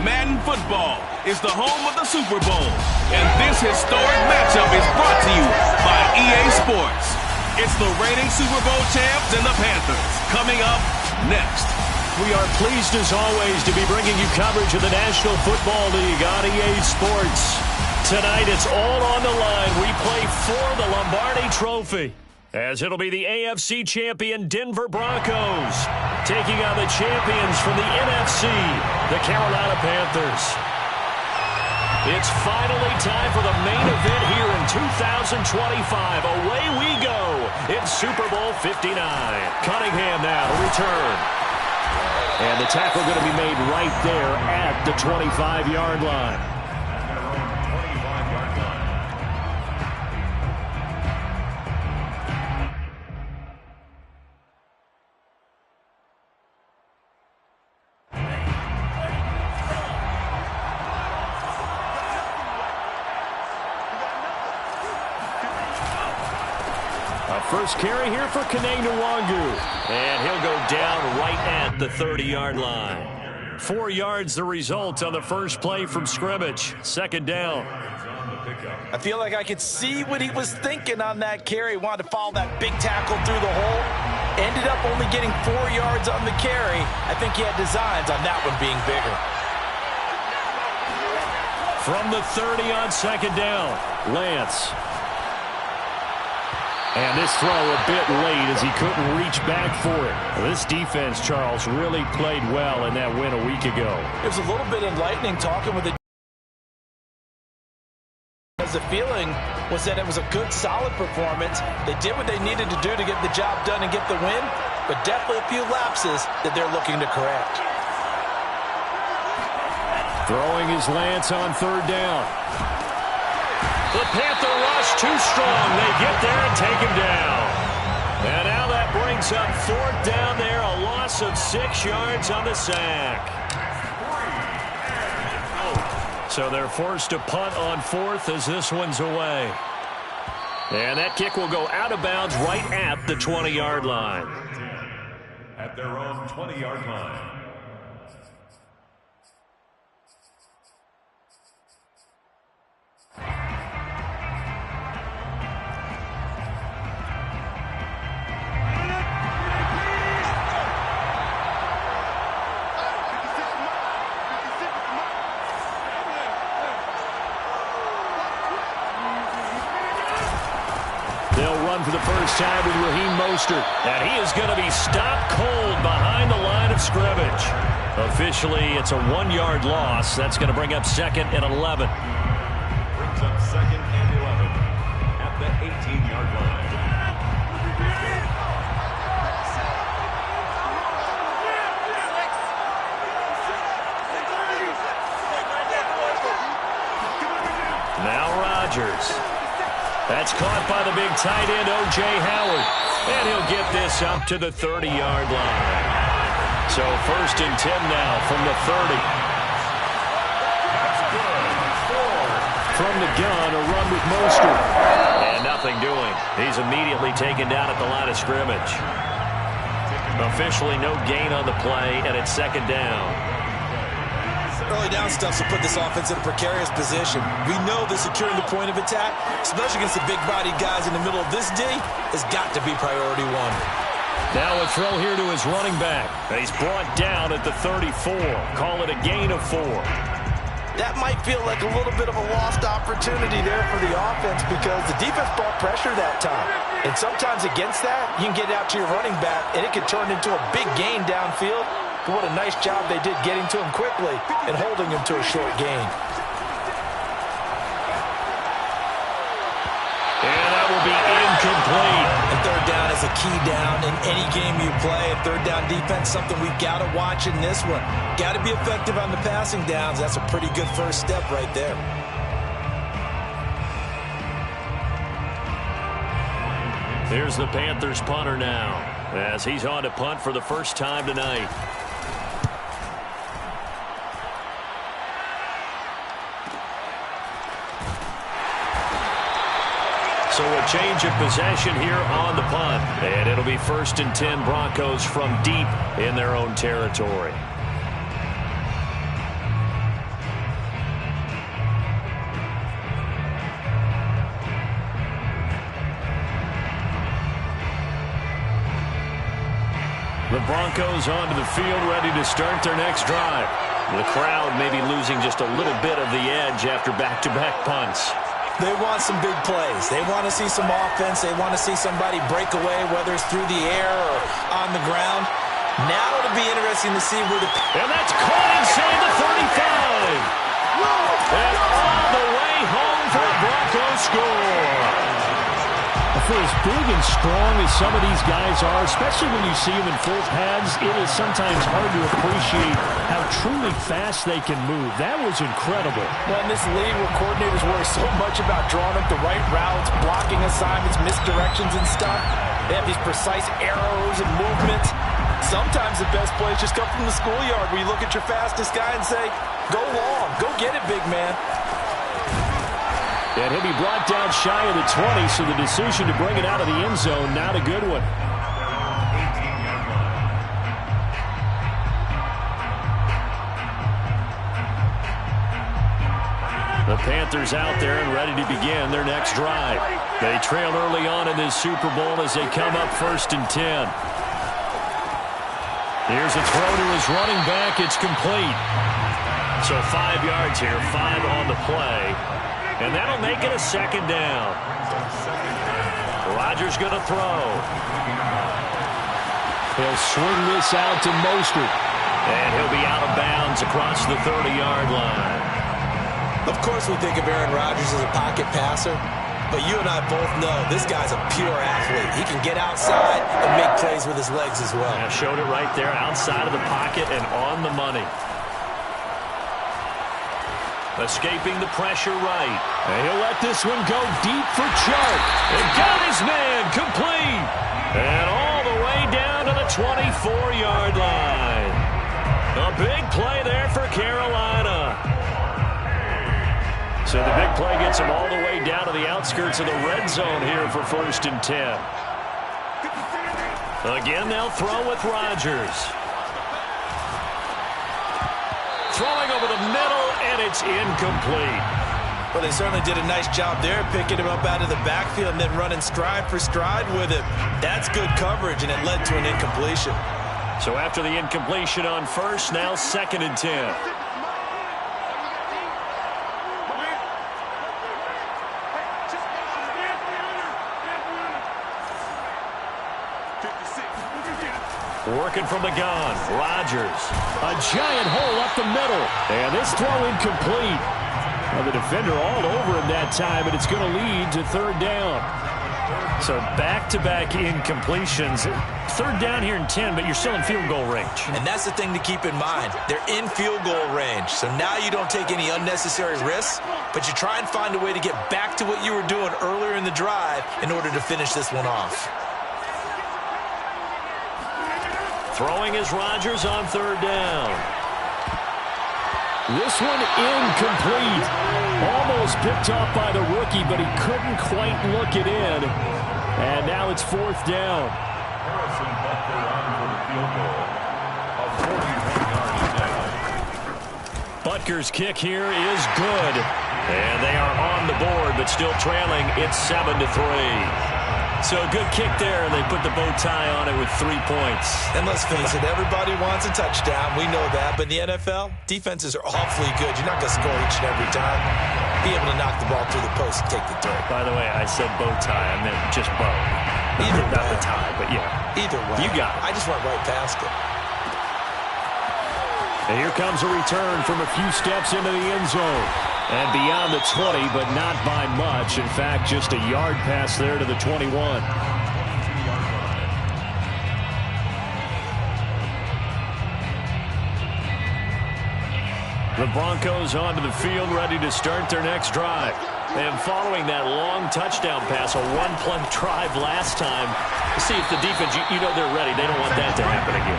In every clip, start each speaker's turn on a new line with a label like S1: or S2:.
S1: Madden Football is the home of the Super Bowl, and this historic matchup is brought to you by EA Sports. It's the reigning Super Bowl champs and the Panthers coming up next.
S2: We are pleased as always to be bringing you coverage of the National Football League on EA Sports. Tonight it's all on the line. We play for the Lombardi Trophy, as it'll be the AFC champion Denver Broncos taking on the champions from the NFC, the Carolina Panthers. It's finally time for the main event here in 2025. Away we go in Super Bowl 59. Cunningham now to return. And the tackle going to be made right there at the 25-yard line. First carry here for Kaneng Nwangu. And he'll go down right at the 30-yard line. 4 yards the result on the first play from scrimmage. Second down.
S3: I feel like I could see what he was thinking on that carry. Wanted to follow that big tackle through the hole. Ended up only getting 4 yards on the carry. I think he had designs on that one being bigger.
S2: From the 30 on second down, Lance. And this throw a bit late as he couldn't reach back for it. This defense, Charles, really played well in that win a week ago.
S3: It was a little bit enlightening talking with the as the feeling was that it was a good, solid performance. They did what they needed to do to get the job done and get the win, but definitely a few lapses that they're looking to correct.
S2: Throwing his Lance on third down. The Panther rush too strong. They get there and take him down. And now that brings up fourth down there. A loss of 6 yards on the sack. So they're forced to punt on fourth as this one's away. And that kick will go out of bounds right at the 20-yard line.
S4: At their own 20-yard line.
S2: For the first time with Raheem Mostert. And he is going to be stopped cold behind the line of scrimmage. Officially, it's a 1-yard loss. That's going to bring up second and 11.
S4: Brings up second and 11 at the 18-yard line.
S2: Now Rodgers. That's caught by the big tight end, O.J. Howard. And he'll get this up to the 30-yard line. So first and 10 now from the 30. From the gun, a run with Mostert. And nothing doing. He's immediately taken down at the line of scrimmage. Officially no gain on the play, and it's second down.
S3: Early down stuff will put this offense in a precarious position. We know that securing the point of attack, especially against the big-bodied guys in the middle of this D, has got to be priority one.
S2: Now a throw here to his running back. He's brought down at the 34. Call it a gain of 4.
S3: That might feel like a little bit of a lost opportunity there for the offense because the defense brought pressure that time. And sometimes against that, you can get out to your running back, and it can turn into a big gain downfield. But what a nice job they did getting to him quickly and holding him to a short gain.
S2: And that will be incomplete.
S3: And third down is a key down in any game you play. And third down defense, something we've got to watch in this one. Got to be effective on the passing downs. That's a pretty good first step right there.
S2: Here's the Panthers punter now, as he's on to punt for the first time tonight. So a change of possession here on the punt. And it'll be first and 10 Broncos from deep in their own territory. The Broncos onto the field, ready to start their next drive. The crowd may be losing just a little bit of the edge after back-to-back punts.
S3: They want some big plays. They want to see some offense. They want to see somebody break away, whether it's through the air or on the ground. Now it'll be interesting to see where the...
S2: And that's caught inside the 35. And all the way home for a Broncos score.
S5: For as big and strong as some of these guys are, especially when you see them in full pads, it is sometimes hard to appreciate how truly fast they can move. That was incredible.
S3: Well, in this league where coordinators worry so much about drawing up the right routes, blocking assignments, misdirections and stuff, they have these precise arrows and movements. Sometimes the best plays just come from the schoolyard where you look at your fastest guy and say, go long, go get it, big man.
S5: And he'll be brought down shy of the 20, so the decision to bring it out of the end zone, not a good one.
S2: The Panthers out there and ready to begin their next drive. They trail early on in this Super Bowl as they come up 1st and 10. Here's a throw to his running back. It's complete. So 5 yards here, 5 on the play. And that'll make it a 2nd down. Rodgers going to throw.
S5: He'll swing this out to Mostert.
S2: And he'll be out of bounds across the 30-yard line.
S3: Of course we think of Aaron Rodgers as a pocket passer, but you and I both know this guy's a pure athlete. He can get outside and make plays with his legs as well.
S2: I showed it right there, outside of the pocket and on the money. Escaping the pressure right.
S5: And he'll let this one go deep for Chark.
S2: And got his man complete. And all the way down to the 24-yard line. A big play there for Carolina. So the big play gets him all the way down to the outskirts of the red zone here for 1st and 10. Again, they'll throw with Rodgers. Throwing over the middle, and it's incomplete.
S3: Well, they certainly did a nice job there, picking him up out of the backfield and then running stride for stride with him. That's good coverage, and it led to an incompletion.
S2: So after the incompletion on 1st, now 2nd and 10. Working from the gun, Rodgers.
S5: A giant hole up the middle. And this throw incomplete. Well, the defender all over him that time, and it's going to lead to 3rd down.
S2: So back-to-back incompletions. 3rd down here in 10, but you're still in field goal range.
S3: And that's the thing to keep in mind. They're in field goal range. So now you don't take any unnecessary risks, but you try and find a way to get back to what you were doing earlier in the drive in order to finish this one off.
S2: Throwing is Rodgers on 3rd down.
S5: This one incomplete. Almost picked off by the rookie, but he couldn't quite look it in. And now it's 4th down.
S2: Butker's kick here is good. And they are on the board, but still trailing. It's 7-3. So a good kick there, and they put the bow tie on it with 3 points.
S3: And let's face it, everybody wants a touchdown. We know that. But in the NFL, defenses are awfully good. You're not going to score each and every time. Be able to knock the ball through the post and take the dirt.
S2: By the way, I said bow tie. I meant just bow.
S3: Either way.
S2: Not the tie, but yeah.
S3: Either way.
S2: You got it.
S3: I just went right past it.
S2: And here comes a return from a few steps into the end zone. And beyond the 20, but not by much. In fact, just a yard pass there to the 21. The Broncos onto the field, ready to start their next drive. And following that long touchdown pass, a one-play drive last time, see if the defense, you know they're ready. They don't want that to happen again.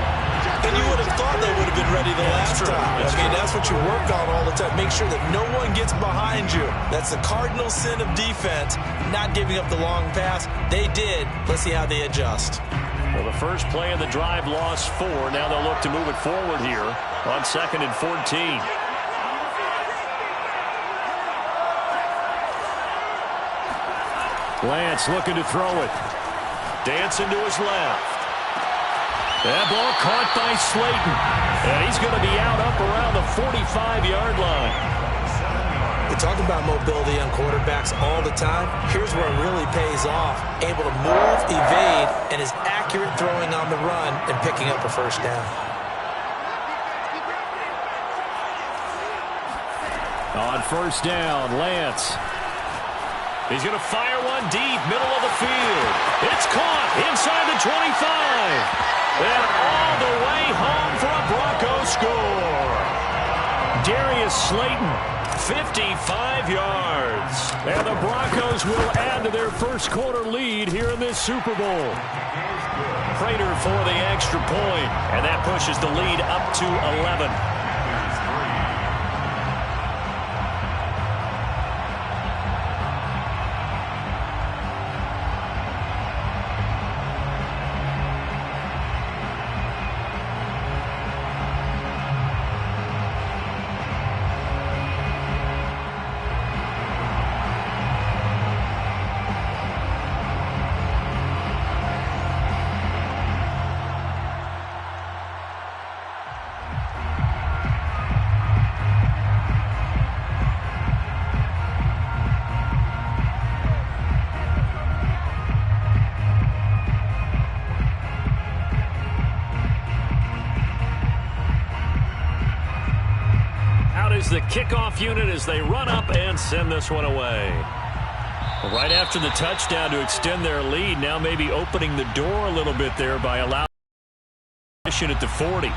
S3: And you would have thought they would have been ready the last time. That's what you work on all the time. Make sure that no one gets behind you. That's the cardinal sin of defense, not giving up the long pass. They did. Let's see how they adjust.
S2: Well, the first play of the drive lost 4. Now they'll look to move it forward here on 2nd and 14. Lance looking to throw it. Dancing to his left.
S5: That ball caught by Slayton. And he's going to be out up around the 45-yard line.
S3: We talk about mobility on quarterbacks all the time. Here's where it really pays off. Able to move, evade, and is accurate throwing on the run and picking up a first down.
S5: On first down, Lance. He's going to fire one deep, middle of the field. It's caught inside the 25. And all the way home for a Broncos score. Darius Slayton, 55 yards. And the Broncos will add to their first quarter lead here in this Super Bowl. Prater for the extra point, and that pushes the lead up to 11. The kickoff unit as they run up and send this one away. Right after the touchdown to extend their lead, now maybe opening the door a little bit there by allowing at the 40.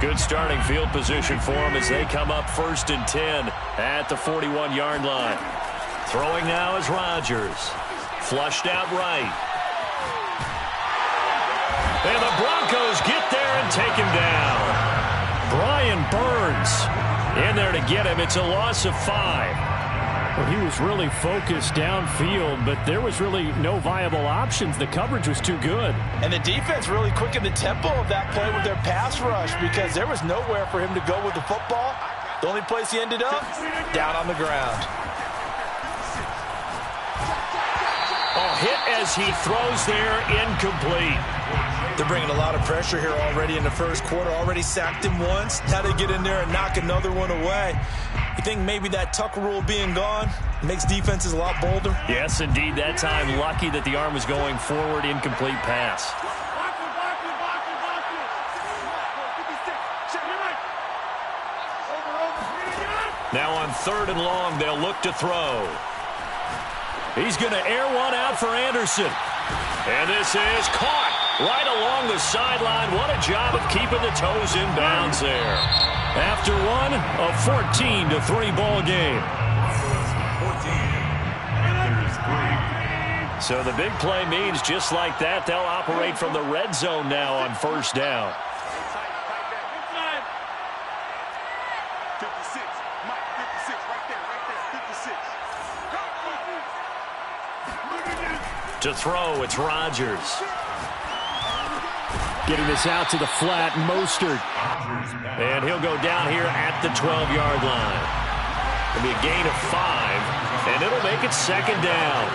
S5: Good starting field position for them as they come up 1st and 10 at the 41-yard line. Throwing now is Rodgers. Flushed out right. And the Broncos get there and take him down. Brian Burns in there to get him. It's a loss of 5. Well, he was really focused downfield, but there was really no viable options. The coverage was too good.
S3: And the defense really quickened the tempo of that play with their pass rush because there was nowhere for him to go with the football. The only place he ended up, down on the ground.
S5: Oh, hit as he throws there, incomplete.
S3: They're bringing a lot of pressure here already in the first quarter. Already sacked him once. Now they get in there and knock another one away. You think maybe that Tucker rule being gone makes defenses a lot bolder?
S5: Yes, indeed. That time, lucky that the arm was going forward, incomplete pass. Now on 3rd and long, they'll look to throw. He's going to air one out for Anderson. And this is caught right along the sideline. What a job of keeping the toes in bounds there. After one, a 14-3 ball game. So the big play means just like that, they'll operate from the red zone now on 1st down. To throw, it's Rodgers. Getting this out to the flat, Mostert. And he'll go down here at the 12-yard line. It'll be a gain of 5, and it'll make it 2nd down.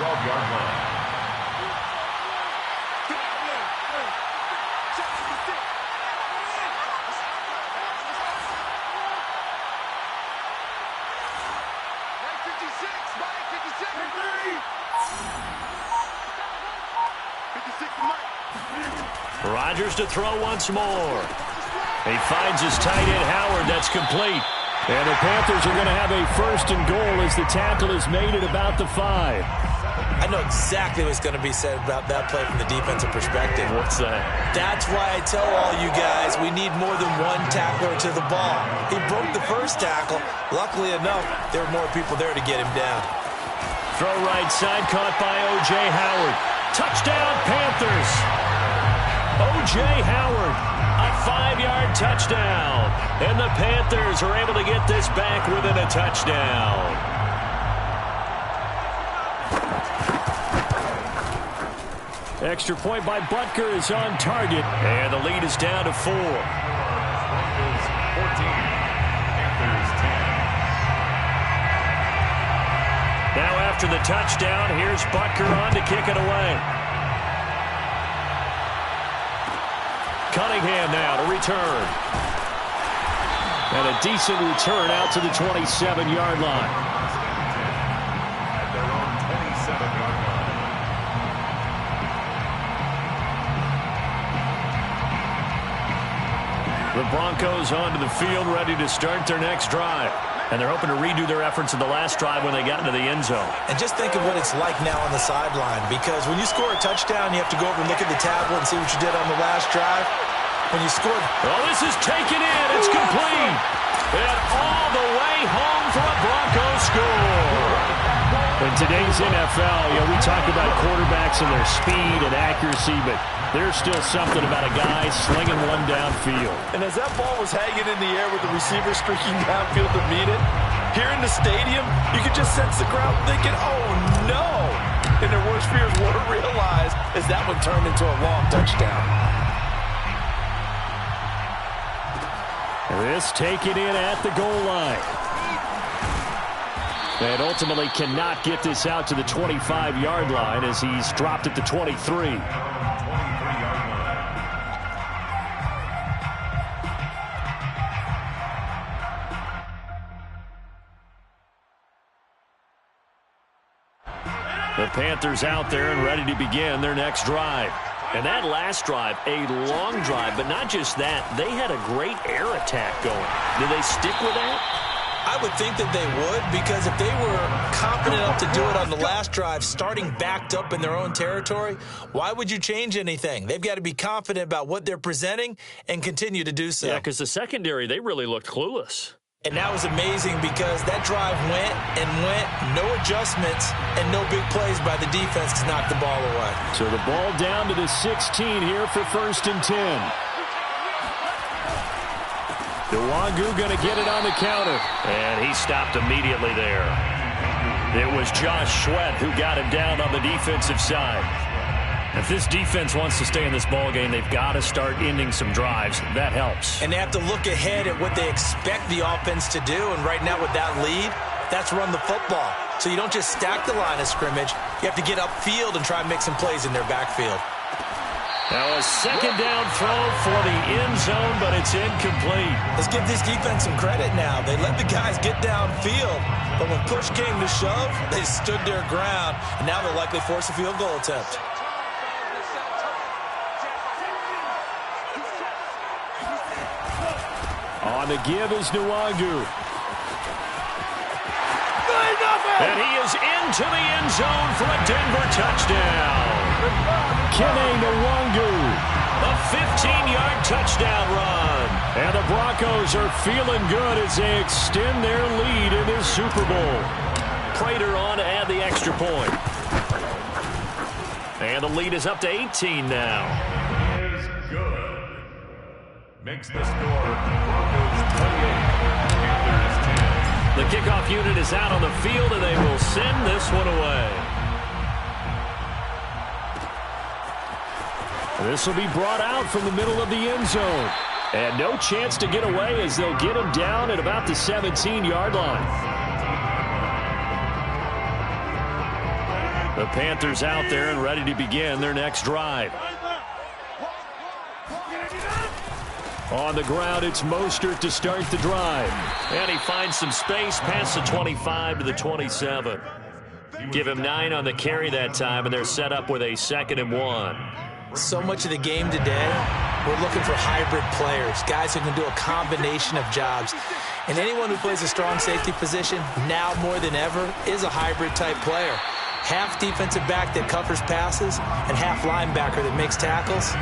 S4: 12-yard line.
S5: Rodgers to throw once more. He finds his tight end, Howard. That's complete. And the Panthers are going to have a 1st and goal as the tackle is made at about the 5.
S3: I know exactly what's going to be said about that play from the defensive perspective.
S5: What's that?
S3: That's why I tell all you guys we need more than one tackler to the ball. He broke the first tackle. Luckily enough, there were more people there to get him down.
S5: Throw right side, caught by O.J. Howard. Touchdown, Panthers. O.J. Howard, a 5-yard touchdown. And the Panthers are able to get this back within a touchdown. Extra point by Butker is on target. And the lead is down to 4.
S4: Broncos 14, Panthers 10.
S2: Now after the touchdown, here's Butker on to kick it away. Cunningham now to return. And a decent return out to the 27-yard line.
S4: At their own 27-yard line.
S2: The Broncos onto the field, ready to start their next drive. And they're hoping to redo their efforts in the last drive when they got into the end zone.
S3: And just think of what it's like now on the sideline, because when you score a touchdown, you have to go over and look at the tablet and see what you did on the last drive. When you scored...
S2: Well, this is taken in. It's complete. And all the way home for a Broncos score.
S5: In today's NFL, we talk about quarterbacks and their speed and accuracy, but there's still something about a guy slinging one downfield.
S3: And as that ball was hanging in the air with the receiver streaking downfield to meet it, here in the stadium, you could just sense the crowd thinking, oh, no. And their worst fears were realized as that one turned into a long touchdown.
S5: This taken in at the goal line. And ultimately cannot get this out to the 25-yard line as he's dropped at the 23.
S4: 23-yard line.
S2: The Panthers out there and ready to begin their next drive. And that last drive, a long drive, but not just that. They had a great air attack going. Do they stick with that?
S3: I would think that they would, because if they were confident enough to do it on the last drive, starting backed up in their own territory, why would you change anything? They've got to be confident about what they're presenting and continue to do so.
S2: Yeah, because the secondary, they really looked clueless.
S3: And that was amazing because that drive went and went, no adjustments, and no big plays by the defense to knock the ball away.
S5: So the ball down to the 16 here for 1st and 10. Nwangu going to get it on the counter.
S2: And he stopped immediately there. It was Josh Sweat who got him down on the defensive side. If this defense wants to stay in this ballgame, they've got to start ending some drives. That helps.
S3: And they have to look ahead at what they expect the offense to do. And right now with that lead, that's run the football. So you don't just stack the line of scrimmage. You have to get upfield and try and make some plays in their backfield.
S2: Now a second down throw for the end zone, but it's incomplete.
S3: Let's give this defense some credit now. They let the guys get downfield, but when push came to shove, they stood their ground, and now they'll likely force a field goal attempt.
S5: On the give is Nwangu.
S2: And he is into the end zone for a Denver touchdown.
S5: Kene Nwangu.
S2: A 15-yard touchdown run.
S5: And the Broncos are feeling good as they extend their lead in this Super Bowl.
S2: Prater on to add the extra point. And the lead is up to 18 now.
S4: Is good. Makes the score Broncos 28, Panthers 10.
S2: The kickoff unit is out on the field, and they will send this one away.
S5: This will be brought out from the middle of the end zone. And no chance to get away as they'll get him down at about the 17-yard line. The Panthers out there and ready to begin their next drive. On the ground, it's Mostert to start the drive.
S2: And he finds some space past the 25 to the 27. Give him 9 on the carry that time, and they're set up with a 2nd and 1.
S3: So much of the game today, we're looking for hybrid players, guys who can do a combination of jobs. And anyone who plays a strong safety position, now more than ever, is a hybrid-type player. Half defensive back that covers passes and half linebacker that makes tackles.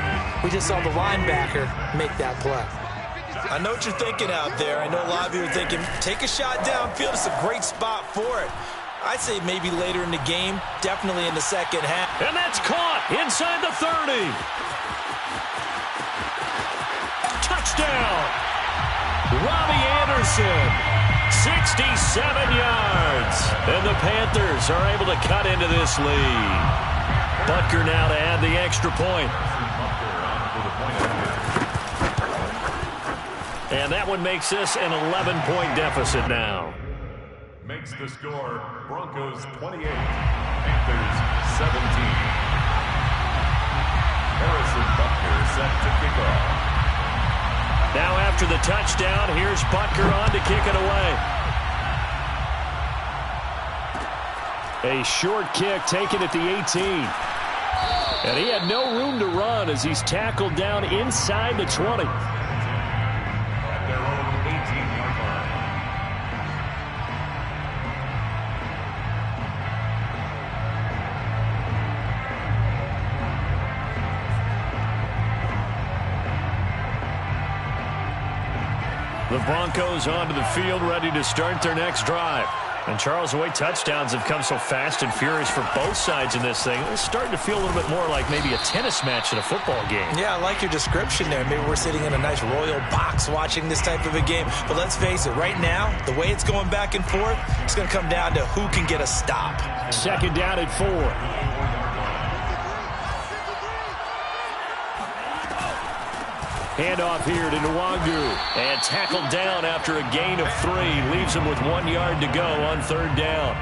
S3: We just saw the linebacker make that play. I know what you're thinking out there. I know a lot of you are thinking, take a shot downfield. It's a great spot for it. I'd say maybe later in the game, definitely in the second half.
S2: And that's caught inside the 30. Touchdown. Robbie Anderson, 67 yards. And the Panthers are able to cut into this lead. Butker now to add the extra point. And that one makes this an 11-point deficit now.
S4: Makes the score Broncos 28, Panthers 17. Harrison Butker set to kick off.
S2: Now after the touchdown, here's Butker on to kick it away. A short kick taken at the 18. And he had no room to run as he's tackled down inside the 20.
S4: At their own 18-yard line.
S2: The Broncos onto the field ready to start their next drive. And Charles, the way touchdowns have come so fast and furious for both sides in this thing, it's starting to feel a little bit more like maybe a tennis match in a football game.
S3: Yeah, I like your description there. Maybe we're sitting in a nice royal box watching this type of a game. But let's face it, right now, the way it's going back and forth, it's going to come down to who can get a stop.
S5: Second down at 4.
S2: Handoff here to Nwangu. And tackled down after a gain of 3. Leaves him with 1 yard to go on third down.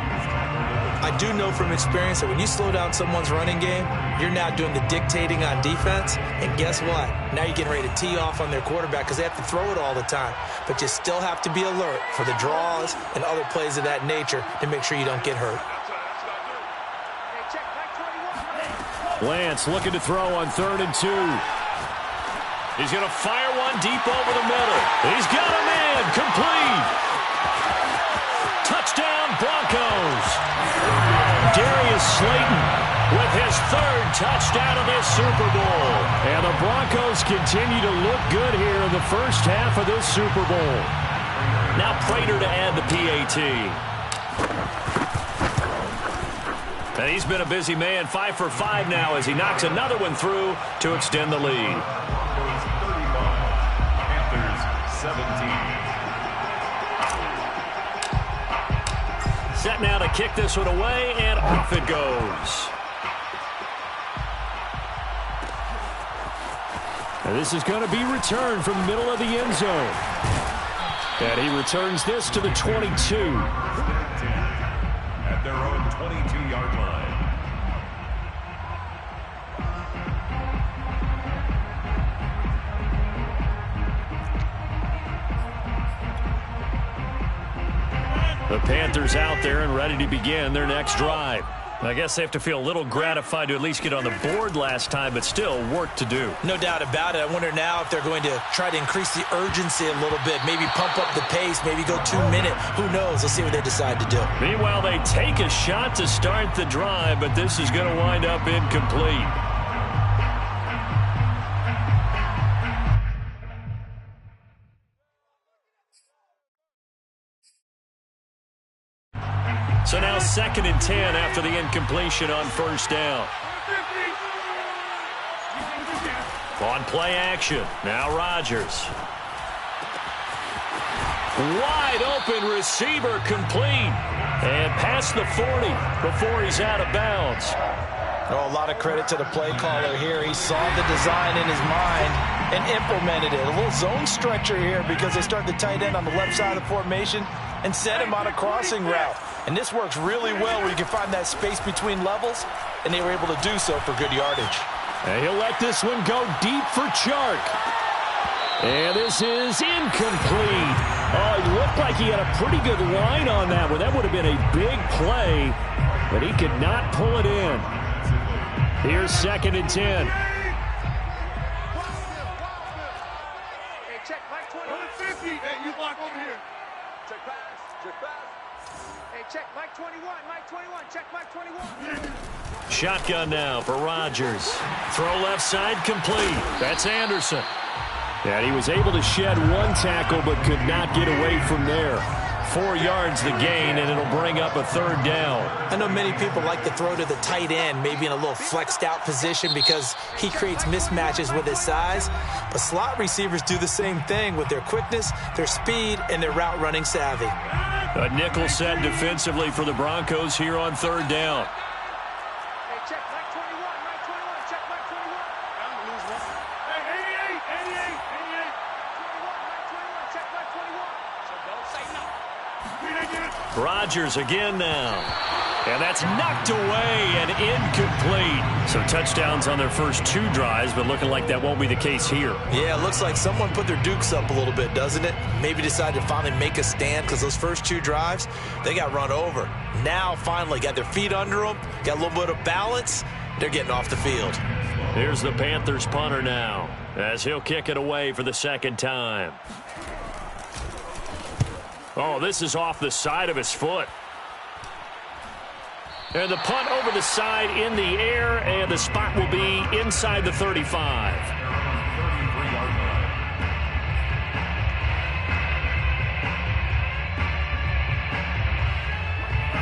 S3: I do know from experience that when you slow down someone's running game, you're now doing the dictating on defense. And guess what? Now you're getting ready to tee off on their quarterback because they have to throw it all the time. But you still have to be alert for the draws and other plays of that nature to make sure you don't get hurt.
S2: Lance looking to throw on 3rd and 2. He's going to fire one deep over the middle. He's got him in. Complete. Touchdown, Broncos. Darius Slayton with his 3rd touchdown of this Super Bowl.
S5: And the Broncos continue to look good here in the first half of this Super Bowl.
S2: Now Prater to add the PAT. And he's been a busy man, 5 for 5 now as he knocks another one through to extend the lead.
S4: 17.
S2: Set now to kick this one away, and off it goes.
S5: And this is going to be returned from the middle of the end zone. And he returns this to the 22.
S4: At their own 22-yard line.
S2: The Panthers out there and ready to begin their next drive. I guess they have to feel a little gratified to at least get on the board last time, but still work to do.
S3: No doubt about it. I wonder now if they're going to try to increase the urgency a little bit, maybe pump up the pace, maybe go 2 minute. Who knows? Let's see what they decide to do.
S2: Meanwhile, they take a shot to start the drive, but this is going to wind up incomplete. So now 2nd and 10 after the incompletion on first down. On play action. Now Rodgers. Wide open receiver complete. And past the 40 before he's out of bounds.
S3: Oh, a lot of credit to the play caller here. He saw the design in his mind and implemented it. A little zone stretcher here because they start the tight end on the left side of the formation and sent him on a crossing route. And this works really well where you can find that space between levels, and they were able to do so for good yardage.
S5: And he'll let this one go deep for Chark. And this is incomplete. Oh, it looked like he had a pretty good line on that one. That would have been a big play, but he could not pull it in. Here's 2nd and 10.
S6: Hey, check Mike 20. 150. Hey, you block over here. Check pass. Check pass. Hey, check Mike 21. Mike 21. Check Mike 21.
S2: Shotgun now for Rodgers. Throw left side complete. That's Anderson.
S5: And he was able to shed 1 tackle but could not get away from there.
S2: 4 yards the gain, and it'll bring up a 3rd down.
S3: I know many people like to throw to the tight end, maybe in a little flexed out position because he creates mismatches with his size. But slot receivers do the same thing with their quickness, their speed, and their route running savvy.
S2: A nickel set defensively for the Broncos here on 3rd down.
S6: Hey, check Mike 21.
S2: Rodgers again now. And that's knocked away and incomplete. So touchdowns on their first 2 drives, but looking like that won't be the case here.
S3: Yeah, it looks like someone put their dukes up a little bit, doesn't it? Maybe decided to finally make a stand because those first 2 drives, they got run over. Now, finally, got their feet under them, got a little bit of balance. They're getting off the field.
S2: Here's the Panthers punter now, as he'll kick it away for the second time. Oh, this is off the side of his foot. And the punt over the side in the air, and the spot will be inside the 35.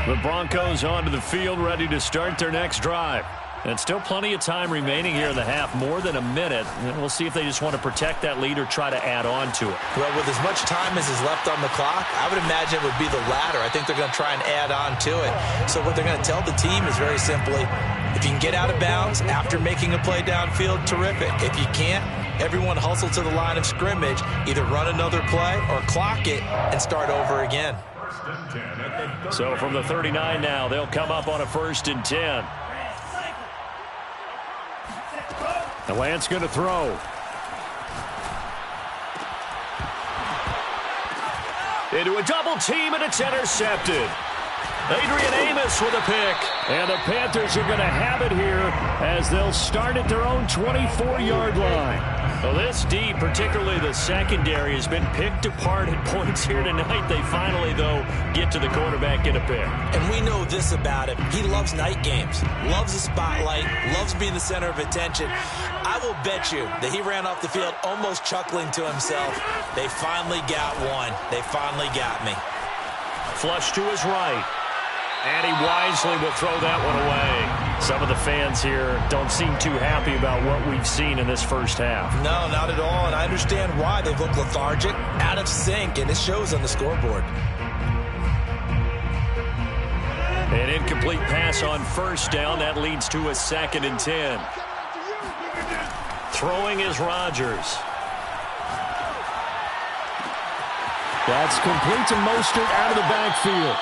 S2: The Broncos onto the field, ready to start their next drive. And still plenty of time remaining here in the half, more than a minute. And we'll see if they just want to protect that lead or try to add on to it.
S3: Well, with as much time as is left on the clock, I would imagine it would be the latter. I think they're going to try and add on to it. So what they're going to tell the team is very simply, if you can get out of bounds after making a play downfield, terrific. If you can't, everyone hustle to the line of scrimmage, either run another play or clock it and start over again.
S2: So from the 39 now, they'll come up on a 1st and 10. The Lance going to throw. Into a double team, and it's intercepted. Adrian Amos with a pick. And the Panthers are going to have it here as they'll start at their own 24-yard line. Well, this D, particularly the secondary, has been picked apart at points here tonight. They finally, though, get to the quarterback, get a pick.
S3: And we know this about him. He loves night games, loves the spotlight, loves being the center of attention. I will bet you that he ran off the field almost chuckling to himself. They finally got one. They finally got me.
S2: Flush to his right. And he wisely will throw that one away. Some of the fans here don't seem too happy about what we've seen in this first half.
S3: No, not at all, and I understand why. They look lethargic, out of sync, and it shows on the scoreboard.
S2: An incomplete pass on 1st down. That leads to a 2nd and 10. Throwing is Rodgers.
S5: That's complete to Mostert out of the backfield.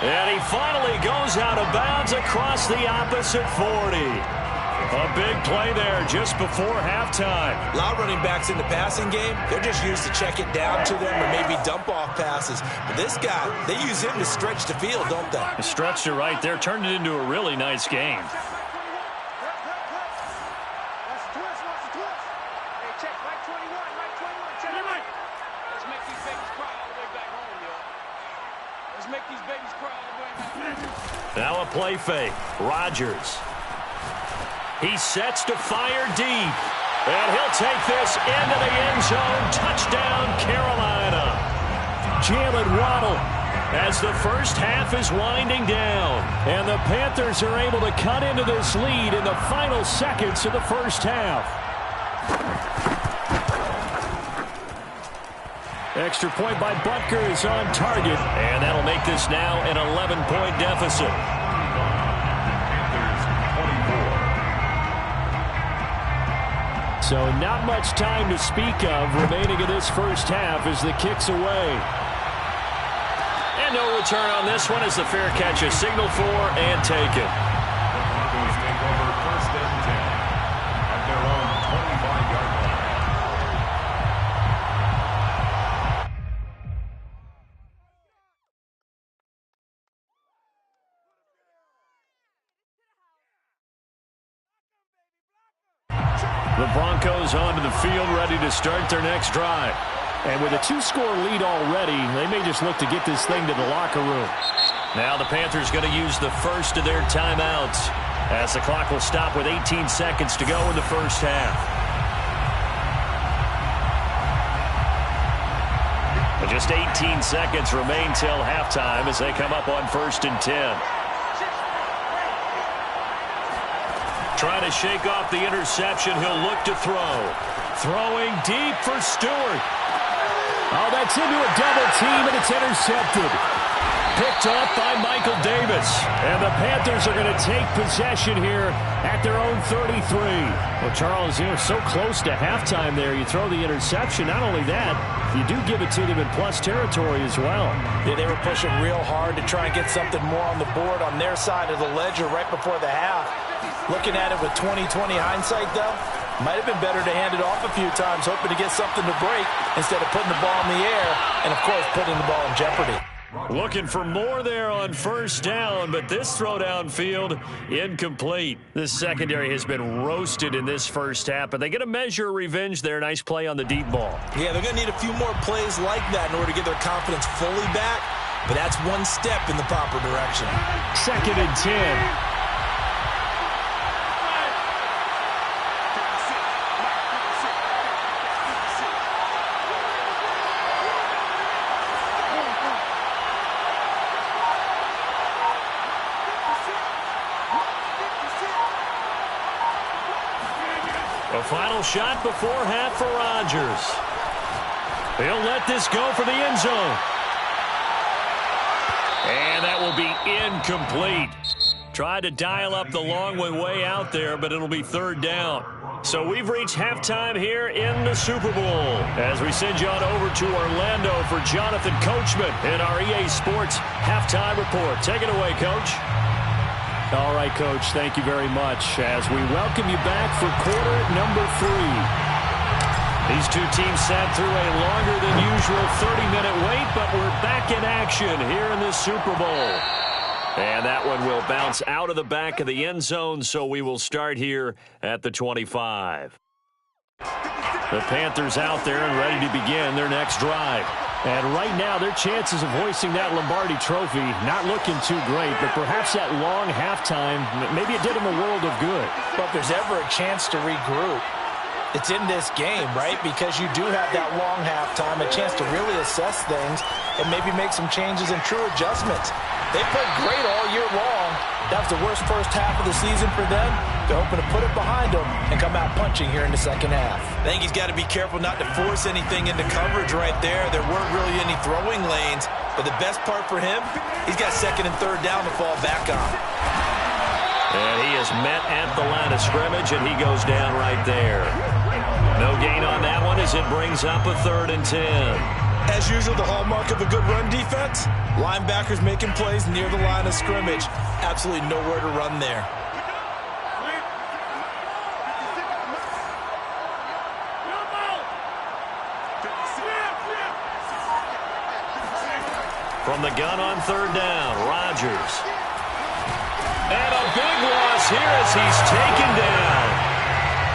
S2: And he finally goes out of bounds across the opposite 40. A big play there just before halftime.
S3: A lot of running backs in the passing game, they're just used to check it down to them or maybe dump off passes. But this guy, they use him to stretch the field, don't they?
S2: Stretched it right there, turned it into a really nice game. Now a play fake. Rodgers. He sets to fire deep. And he'll take this into the end zone. Touchdown, Carolina.
S5: Jalen Waddle.
S2: As the first half is winding down.
S5: And the Panthers are able to cut into this lead in the final seconds of the first half. Extra point by Butker is on target.
S2: And that'll make this now an 11-point deficit.
S5: So not much time to speak of remaining in this first half as the kick's away.
S2: And no return on this one as the fair catch is signaled for and taken.
S4: Broncos take over 1st and 10 at their own 25-yard line.
S2: The Broncos onto the field, ready to start their next drive.
S5: And with a 2-score lead already, they may just look to get this thing to the locker room.
S2: Now the Panthers going to use the first of their timeouts as the clock will stop with 18 seconds to go in the first half. But just 18 seconds remain till halftime as they come up on 1st and 10. Trying to shake off the interception. He'll look to throw. Throwing deep for Stewart.
S5: Oh, that's into a double team, and it's intercepted. picked off by Michael Davis. And the Panthers are going to take possession here at their own 33. Well, Charles, so close to halftime there. You throw the interception. Not only that, you do give it to them in plus territory as well.
S3: Yeah, they were pushing real hard to try and get something more on the board on their side of the ledger right before the half. Looking at it with 20/20 hindsight, though, might have been better to hand it off a few times, hoping to get something to break instead of putting the ball in the air and, of course, putting the ball in jeopardy.
S2: Looking for more there on first down, but this throw downfield incomplete. This secondary has been roasted in this first half, but they get a measure of revenge there. Nice play on the deep ball.
S3: Yeah, they're going to need a few more plays like that in order to get their confidence fully back, but that's one step in the proper direction.
S5: 2nd and 10.
S2: A final shot before half for Rodgers. He'll let this go for the end zone. And that will be incomplete. Tried to dial up the long way out there, but it'll be 3rd down. So we've reached halftime here in the Super Bowl. As we send you on over to Orlando for Jonathan Coachman in our EA Sports Halftime Report. Take it away, Coach.
S5: All right, Coach, thank you very much as we welcome you back for quarter number 3.
S2: These two teams sat through a longer than usual 30-minute wait, but we're back in action here in this Super Bowl. And that one will bounce out of the back of the end zone, so we will start here at the 25. The Panthers out there and ready to begin their next drive.
S5: And right now, their chances of hoisting that Lombardi trophy not looking too great, but perhaps that long halftime, maybe it did them a world of good.
S3: But if there's ever a chance to regroup, it's in this game, right? Because you do have that long halftime, a chance to really assess things and maybe make some changes and true adjustments. They played great all year long. That was the worst first half of the season for them. They're hoping to put it behind them and come out punching here in the second half. I think he's got to be careful not to force anything into coverage right there. There weren't really any throwing lanes. But the best part for him, he's got 2nd and 3rd down to fall back on.
S2: And he is met at the line of scrimmage, and he goes down right there. No gain on that one as it brings up a 3rd and 10.
S3: As usual, the hallmark of a good run defense, linebackers making plays near the line of scrimmage. Absolutely nowhere to run there.
S2: From the gun on 3rd down, Rodgers. And a big loss here as he's taken down.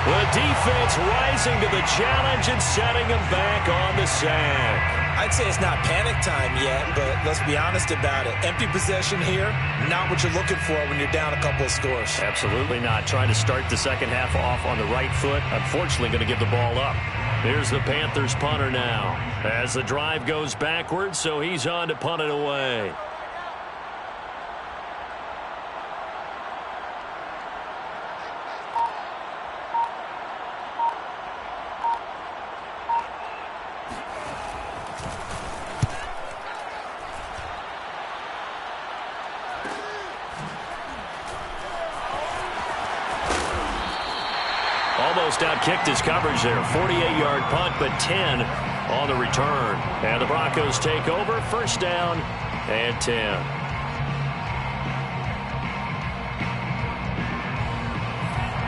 S2: The defense rising to the challenge and setting him back on the sack.
S3: I'd say it's not panic time yet, but let's be honest about it. Empty possession here, not what you're looking for when you're down a couple of scores.
S2: Absolutely not. Trying to start the second half off on the right foot. Unfortunately, going to give the ball up. Here's the Panthers punter now. As the drive goes backwards, so he's on to punt it away. Almost out-kicked his coverage there. 48-yard punt, but 10 on the return. And the Broncos take over. 1st down and 10.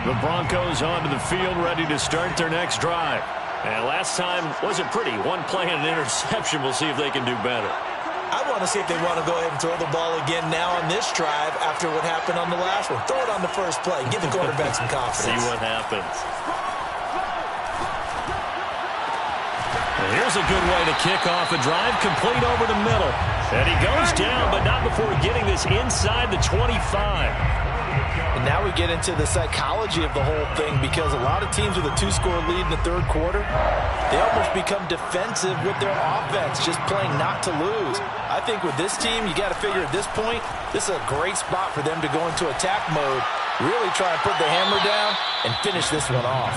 S2: The Broncos onto the field, ready to start their next drive. And last time wasn't pretty. One play and an interception. We'll see if they can do better.
S3: I want to see if they want to go ahead and throw the ball again now on this drive after what happened on the last one. Throw it on the first play. Give the quarterback some confidence.
S2: See what happens. And here's a good way to kick off a drive, complete over the middle. And he goes down, but not before getting this inside the 25.
S3: And now we get into the psychology of the whole thing because a lot of teams with a 2-score lead in the 3rd quarter, they almost become defensive with their offense, just playing not to lose. I think with this team, you got to figure at this point, this is a great spot for them to go into attack mode, really try and put the hammer down and finish this one off.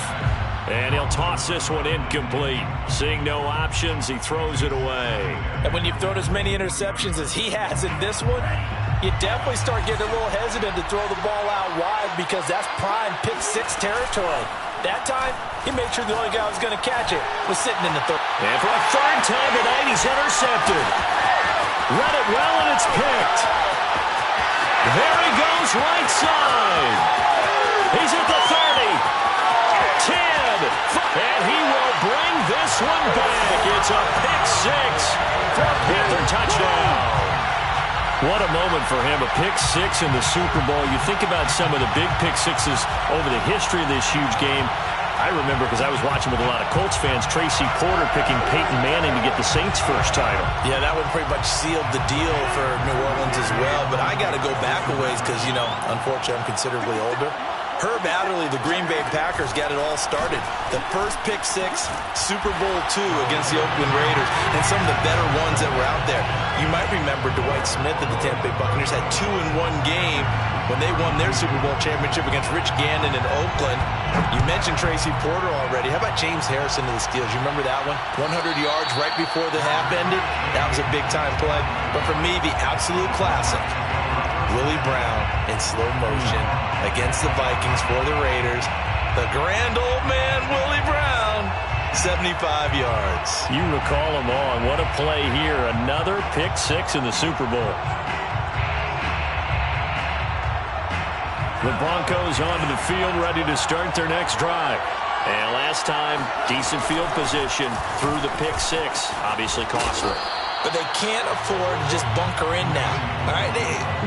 S2: And he'll toss this one incomplete. Seeing no options, he throws it away.
S3: And when you've thrown as many interceptions as he has in this one, you definitely start getting a little hesitant to throw the ball out wide because that's prime pick six territory. That time, he made sure the only guy who was going to catch it was sitting in the third.
S2: And for a third time tonight, he's intercepted. Read it well, and it's picked. There he goes, right side. He's at the 30, 10, and he will bring this one back. It's a pick six for a Panther touchdown. What a moment for him, a pick six in the Super Bowl. You think about some of the big pick sixes over the history of this huge game. I remember, because I was watching with a lot of Colts fans, Tracy Porter picking Peyton Manning to get the Saints' first title.
S3: Yeah, that one pretty much sealed the deal for New Orleans as well. But I got to go back a ways because, you know, unfortunately I'm considerably older. Herb Adderley, the Green Bay Packers, got it all started. The first pick six, Super Bowl II against the Oakland Raiders, and some of the better ones that were out there. You might remember Dwight Smith of the Tampa Bay Buccaneers had 2 in one game when they won their Super Bowl championship against Rich Gannon in Oakland. You mentioned Tracy Porter already. How about James Harrison of the Steelers? You remember that one? 100 yards right before the half ended. That was a big-time play. But for me, the absolute classic, Willie Brown in slow motion against the Vikings for the Raiders. The grand old man, Willie Brown, 75 yards.
S2: You recall them all. And what a play here. Another pick six in the Super Bowl. The Broncos onto the field, ready to start their next drive. And last time, decent field position through the pick six. Obviously costly.
S3: But they can't afford to just bunker in now. All right,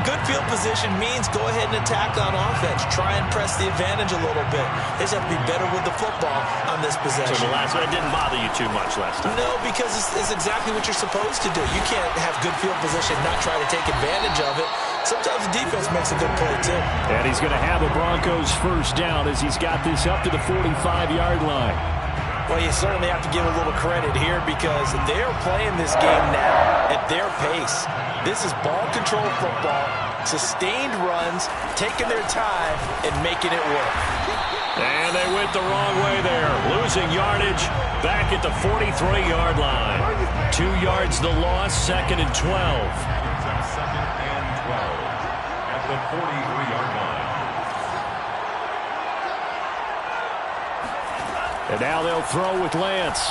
S3: good field position means go ahead and attack on offense. Try and press the advantage a little bit. They just have to be better with the football on this possession.
S2: So the last one didn't bother you too much last time.
S3: No, because it's exactly what you're supposed to do. You can't have good field position and not try to take advantage of it. Sometimes the defense makes a good play, too.
S5: And he's going to have a Broncos first down as he's got this up to the 45-yard line.
S3: Well, you certainly have to give a little credit here because they are playing this game now at their pace. This is ball control football, sustained runs, taking their time, and making it work.
S2: And they went the wrong way there, losing yardage back at the 43-yard line. 2 yards the loss, 2nd and 12.
S4: Second and 12 at the 43-yard line.
S5: And now they'll throw with Lance.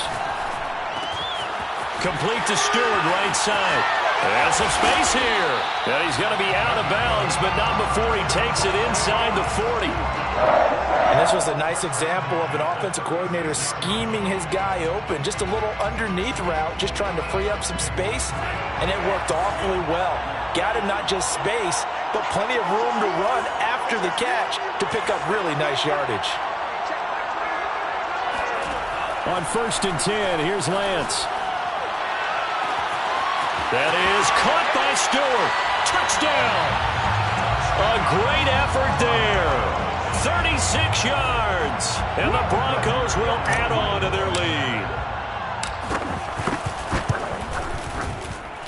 S2: Complete to Stewart, right side. And some space here. And he's going to be out of bounds, but not before he takes it inside the 40.
S3: And this was a nice example of an offensive coordinator scheming his guy open. Just a little underneath route, just trying to free up some space. And it worked awfully well. Got him not just space, but plenty of room to run after the catch to pick up really nice yardage.
S5: On 1st and 10, here's Lance.
S2: That is caught by Stewart. Touchdown. A great effort there. 36 yards. And the Broncos will add on to their lead.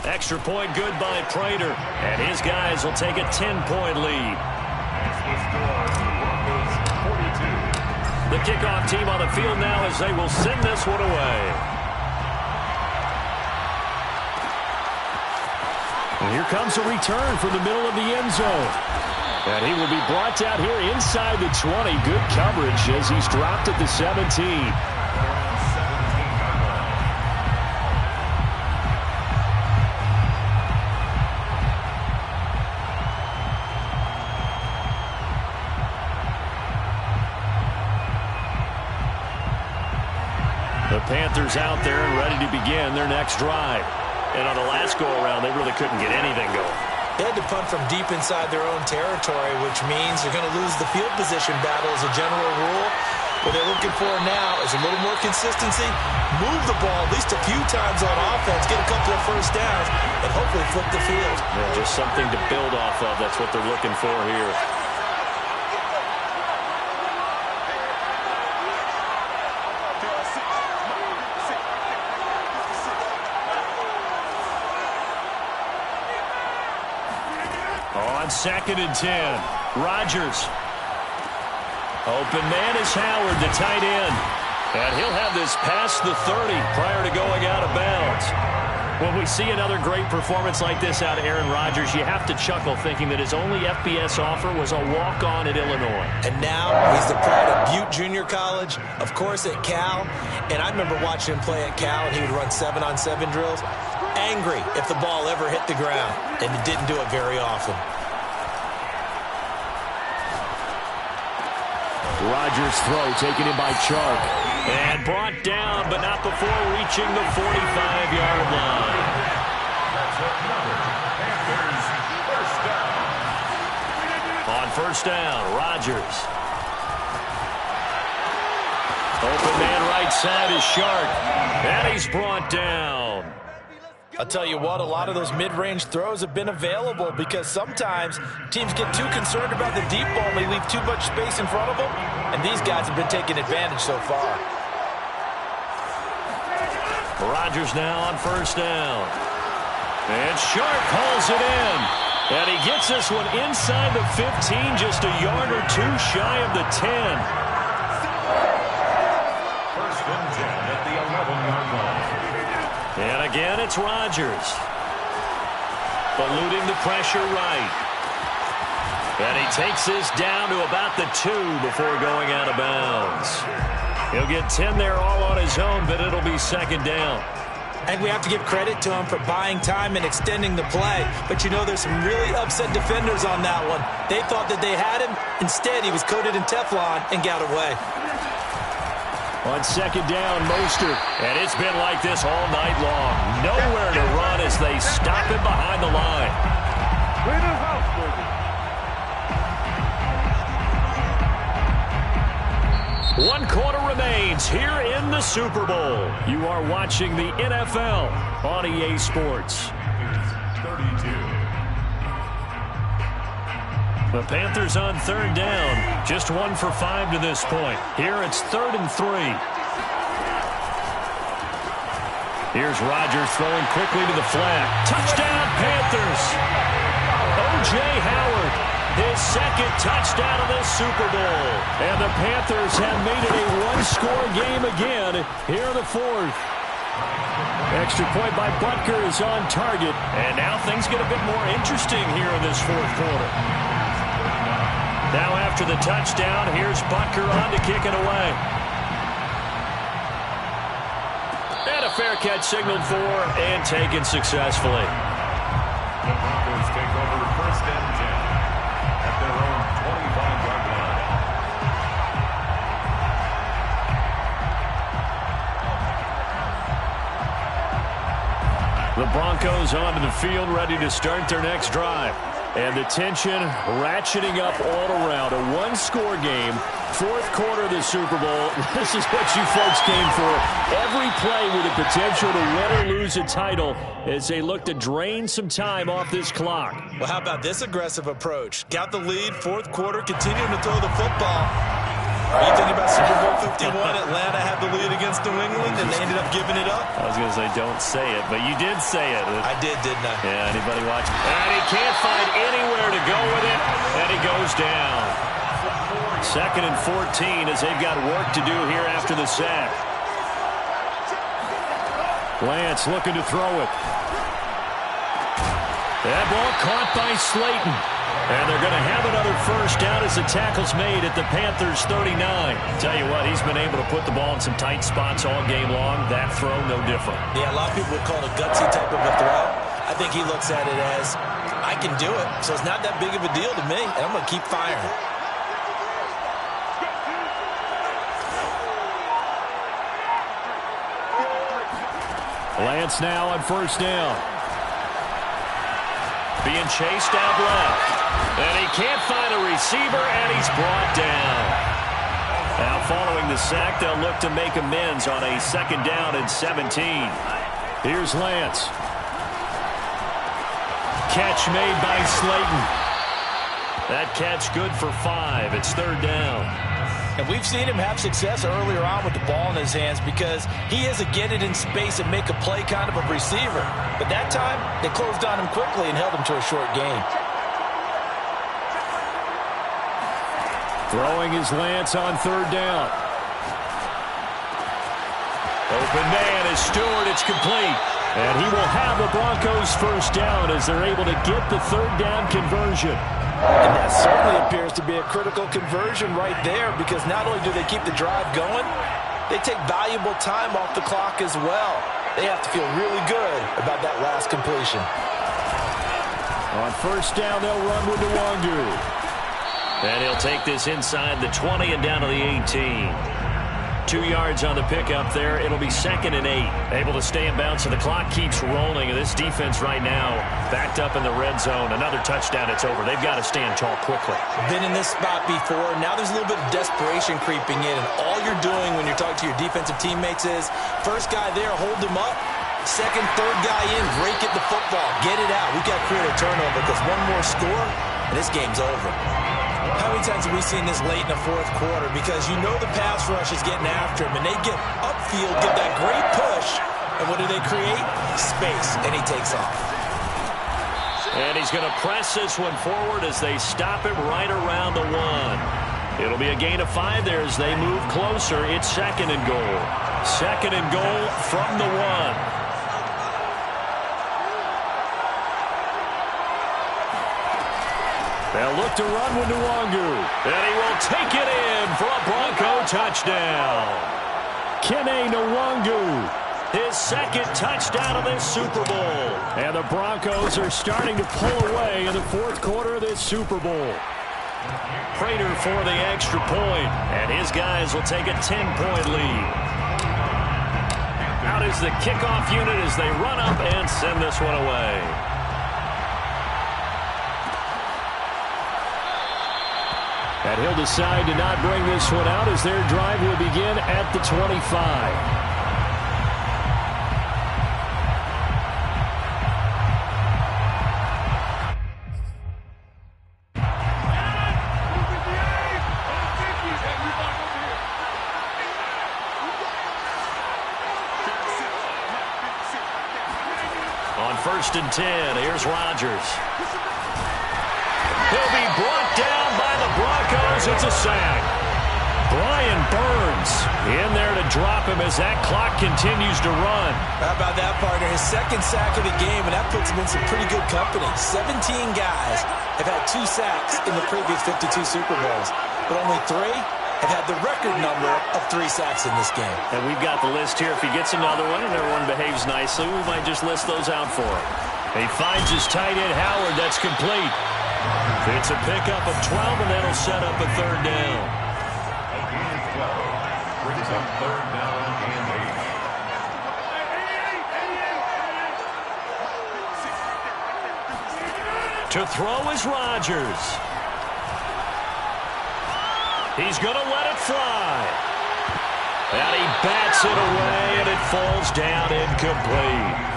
S2: Extra point good by Prater. And his guys will take a 10-point lead. The kickoff team on the field now as they will send this one away.
S5: And here comes a return from the middle of the end zone. And he will be brought down here inside the 20. Good coverage as he's dropped at the 17.
S2: The Panthers out there and ready to begin their next drive. And on the last go-around, they really couldn't get anything going.
S3: They had to punt from deep inside their own territory, which means they're going to lose the field position battle as a general rule. What they're looking for now is a little more consistency, move the ball at least a few times on offense, get a couple of first downs, and hopefully flip the field.
S2: Yeah, just something to build off of. That's what they're looking for here. On 2nd and 10, Rodgers. Open man is Howard, the tight end. And he'll have this past the 30 prior to going out of bounds. When we see another great performance like this out of Aaron Rodgers, you have to chuckle thinking that his only FBS offer was a walk-on at Illinois.
S3: And now he's the pride of Butte Junior College, of course at Cal. And I remember watching him play at Cal, and he would run 7-on-7 drills. Angry if the ball ever hit the ground, and he didn't do it very often.
S5: Rodgers' throw taken in by Chark.
S2: And brought down, but not before reaching the 45-yard line. On first down, Rodgers. Open man right side is Shark. And he's brought down.
S3: I'll tell you what, a lot of those mid-range throws have been available because sometimes teams get too concerned about the deep ball and they leave too much space in front of them, and these guys have been taking advantage so far.
S2: Rodgers now on first down. And Shark hauls it in. And he gets this one inside the 15, just a yard or two shy of the 10.
S4: First and 10 at the 11-yard line.
S2: And again, it's Rodgers. Eluding the pressure right. And he takes this down to about the 2 before going out of bounds. He'll get 10 there all on his own, but it'll be second down.
S3: I think we have to give credit to him for buying time and extending the play. But, you know, there's some really upset defenders on that one. They thought that they had him. Instead, he was coated in Teflon and got away.
S5: On second down, Mostert.
S2: And it's been like this all night long. Nowhere to run as they stop him behind the line. One quarter remains here in the Super Bowl. You are watching the NFL on EA Sports.
S4: 32.
S2: The Panthers on third down. Just 1 for 5 to this point. Here it's 3rd and 3. Here's Rodgers throwing quickly to the flat. Touchdown, Panthers. O.J. Howard. His second touchdown of the Super Bowl.
S5: And the Panthers have made it a one-score game again here in the 4th. Extra point by Butker is on target.
S2: And now things get a bit more interesting here in this 4th quarter. Now after the touchdown, here's Butker on to kick it away. And a fair catch signaled for and taken successfully.
S4: The Broncos take over first and 10 at their own 25-yard line.
S2: The Broncos onto the field ready to start their next drive. And the tension ratcheting up all around. A one-score game, 4th quarter of the Super Bowl. This is what you folks came for. Every play with the potential to win or lose a title as they look to drain some time off this clock.
S3: Well, how about this aggressive approach? Got the lead, 4th quarter, continuing to throw the football. Are you thinking about Super Bowl 51? Atlanta had the lead against New England, and they ended up giving it up?
S2: I was going to say, don't say it, but you did say it.
S3: I did, didn't I?
S2: Yeah, anybody watching? And he can't find anywhere to go with it, and he goes down. 2nd and 14 as they've got work to do here after the sack. Lance looking to throw it. That ball caught by Slayton. And they're going to have another first down as the tackle's made at the Panthers' 39. Tell you what, he's been able to put the ball in some tight spots all game long. That throw, no different.
S3: Yeah, a lot of people would call it a gutsy type of a throw. I think he looks at it as, I can do it, so it's not that big of a deal to me, and I'm going to keep firing.
S5: Lance now on first down.
S2: Being chased out left. And he can't find a receiver, and he's brought down. Now following the sack, they'll look to make amends on a 2nd down and 17.
S5: Here's Lance. Catch made by Slayton.
S2: That catch good for 5. It's 3rd down.
S3: And we've seen him have success earlier on with the ball in his hands because he is a get it in space and make a play kind of a receiver. But that time, they closed on him quickly and held him to a short gain.
S5: Throwing is Lance on 3rd down. Open man is Stewart. It's complete. And he will have the Broncos first down as they're able to get the third down conversion.
S3: And that certainly appears to be a critical conversion right there, because not only do they keep the drive going, they take valuable time off the clock as well. They have to feel really good about that last completion.
S5: On first down, they'll run with Nwangu.
S2: And he'll take this inside the 20 and down to the 18. 2 yards on the pickup there. It'll be 2nd and 8. Able to stay in bounds, so the clock keeps rolling. And this defense right now backed up in the red zone. Another touchdown, it's over. They've got to stand tall quickly.
S3: Been in this spot before. Now there's a little bit of desperation creeping in. And all you're doing when you're talking to your defensive teammates is, first guy there, hold him up. Second, third guy in, break at the football. Get it out. We've got to create a turnover, because one more score, and this game's over. How many times have we seen this late in the fourth quarter? Because you know the pass rush is getting after him, and they get upfield, get that great push, and what do they create? Space, and he takes off.
S2: And he's going to press this one forward as they stop it right around the 1. It'll be a gain of 5 there as they move closer. It's 2nd and goal. 2nd and goal from the 1.
S5: They'll look to run with Nwangu.
S2: And he will take it in for a Bronco touchdown.
S5: Kene Nwangu.
S2: His 2nd touchdown of this Super Bowl.
S5: And the Broncos are starting to pull away in the fourth quarter of this Super Bowl.
S2: Prater for the extra point. And his guys will take a 10-point lead. Out is the kickoff unit as they run up and send this one away.
S5: And he'll decide to not bring this one out as their drive will begin at the 25.
S2: On 1st and 10, here's Rodgers. He'll be brought down by the Broncos. It's a sack. Brian Burns in there to drop him as that clock continues to run.
S3: How about that, partner? His 2nd sack of the game, and that puts him in some pretty good company. 17 guys have had 2 sacks in the previous 52 Super Bowls, but only 3 have had the record number of 3 sacks in this game.
S2: And we've got the list here. If he gets another one and everyone behaves nicely, we might just list those out for him. He finds his tight end, Howard. That's complete. It's a pickup of 12, and that'll set up a 3rd down.
S4: Brings up 3rd down and 8.
S2: To throw is Rodgers. He's going to let it fly. And he bats it away, and it falls down incomplete.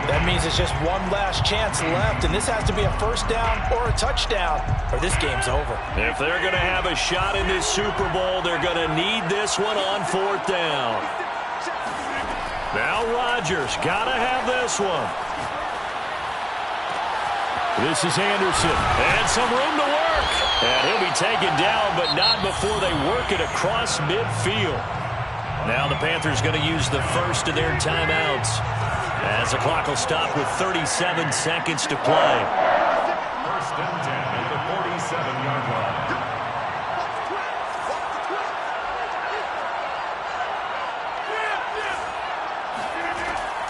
S3: That means it's just one last chance left, and this has to be a first down or a touchdown, or this game's over.
S2: If they're going to have a shot in this Super Bowl, they're going to need this one on 4th down. Now Rodgers got to have this one.
S5: This is Anderson.
S2: And some room to work. And he'll be taken down, but not before they work it across midfield. Now the Panthers going to use the first of their timeouts, as the clock will stop with 37 seconds to play.
S4: 1st and 10 at the 47-yard line.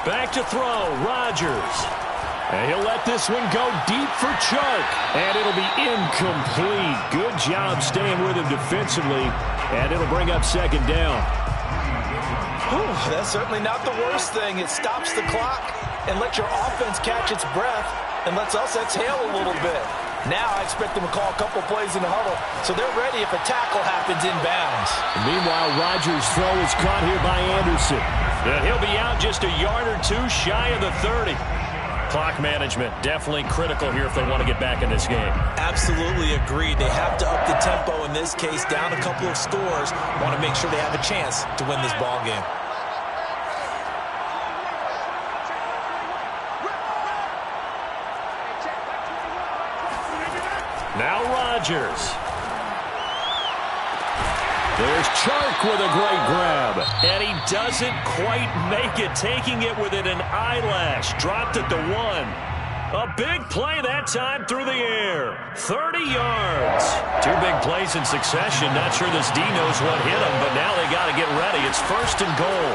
S5: Back to throw, Rodgers. And he'll let this one go deep for Chark. And it'll be incomplete. Good job staying with him defensively. And it'll bring up 2nd down.
S3: Whew, that's certainly not the worst thing. It stops the clock and lets your offense catch its breath and lets us exhale a little bit. Now I expect them to call a couple plays in the huddle, so they're ready if a tackle happens inbounds.
S5: Meanwhile, Rodgers' throw is caught here by Anderson.
S2: And he'll be out just a yard or 2 shy of the 30. Clock management definitely critical here if they want to get back in this game.
S3: Absolutely agreed. They have to up the tempo in this case, down a couple of scores. Want to make sure they have a chance to win this ball game.
S2: Now Rodgers.
S5: They're Chark with a great grab.
S2: And he doesn't quite make it, taking it within an eyelash. Dropped it to 1. A big play that time through the air. 30 yards. 2 big plays in succession. Not sure this D knows what hit him, but now they got to get ready. It's 1st and goal.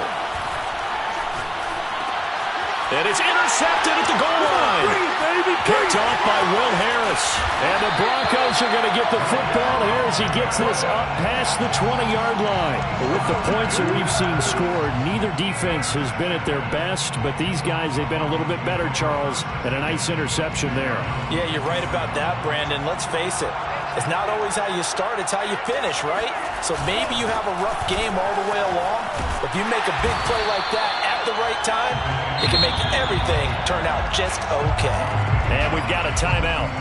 S2: And it's intercepted at the goal line. Picked off by Will Harris. And the Broncos are going to get the football here as he gets this up past the 20-yard line. With the points that we've seen scored, neither defense has been at their best, but these guys, they've been a little bit better, Charles, and a nice interception there.
S3: Yeah, you're right about that, Brandon. Let's face it. It's not always how you start, it's how you finish, right? So maybe you have a rough game all the way along, but if you make a big play like that at the right time, it can make everything turn out just okay.
S2: And we've got a timeout.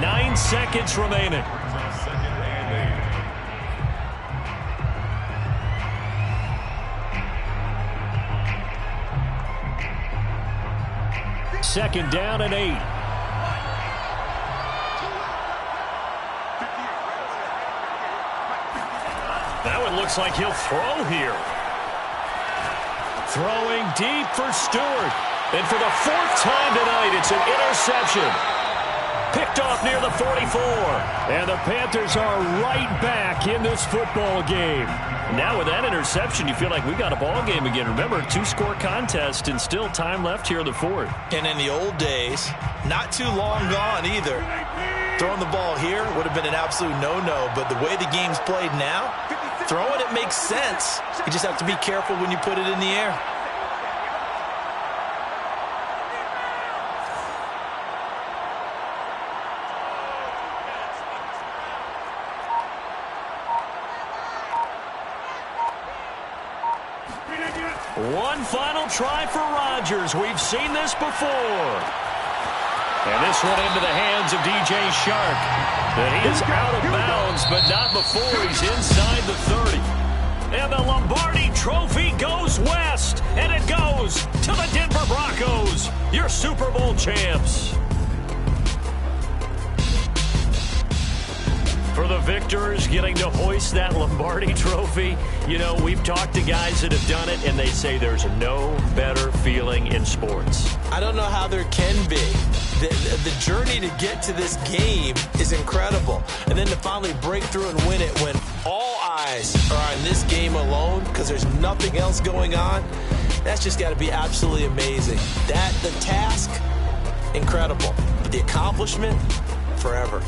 S2: 9 seconds remaining.
S5: Second down and 8.
S2: Now it looks like he'll throw here. Throwing deep for Stewart. And for the 4th time tonight, it's an interception. Picked off near the 44.
S5: And the Panthers are right back in this football game.
S2: Now with that interception, you feel like we got a ball game again. Remember, 2-score contest and still time left here in the 4th.
S3: And in the old days, not too long gone either. Throwing the ball here would have been an absolute no-no, but the way the game's played now, throwing it makes sense. You just have to be careful when you put it in the air.
S2: One final try for Rodgers. We've seen this before. And this one into the hands of DJ Chark. And he is out of bounds, but not before he's inside the 30. And the Lombardi Trophy goes west. And it goes to the Denver Broncos, your Super Bowl champs. For the victors getting to hoist that Lombardi Trophy, you know, we've talked to guys that have done it, and they say there's no better feeling in sports.
S3: I don't know how there can be. The journey to get to this game is incredible. And then to finally break through and win it when all eyes are on this game alone because there's nothing else going on, that's just got to be absolutely amazing. The task, incredible. But the accomplishment, forever.